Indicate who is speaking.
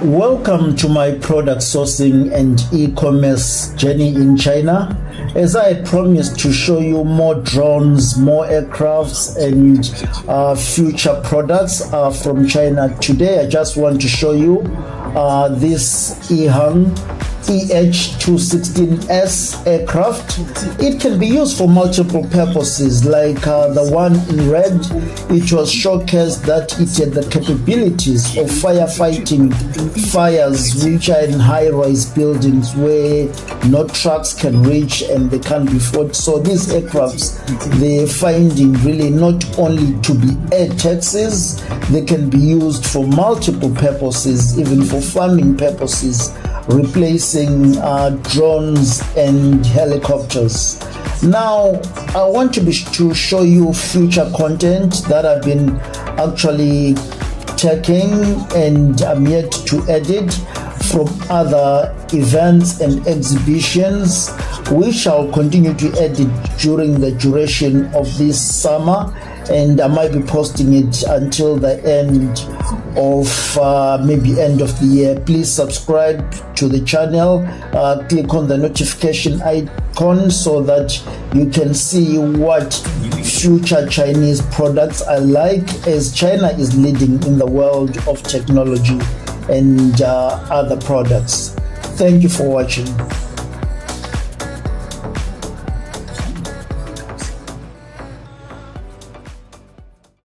Speaker 1: Welcome to my product sourcing and e-commerce journey in China. As I promised to show you more drones, more aircrafts and future products from China, today I just want to show you this EH216S aircraft. It can be used for multiple purposes, like the one in red. It was showcased that it had the capabilities of firefighting fires which are in high-rise buildings where no trucks can reach and they can't be fought. So these aircrafts, they're finding really not only to be air taxis, they can be used for multiple purposes, even for farming purposes, replacing drones and helicopters. Now I want to show you future content that I've been actually taking and I'm yet to edit from other events and exhibitions, which I'll continue to edit during the duration of this summer, and I might be posting it until the end of maybe end of the year. Please subscribe to the channel, click on the notification icon so that you can see what future Chinese products I like, as China is leading in the world of technology and other products. Thank you for watching.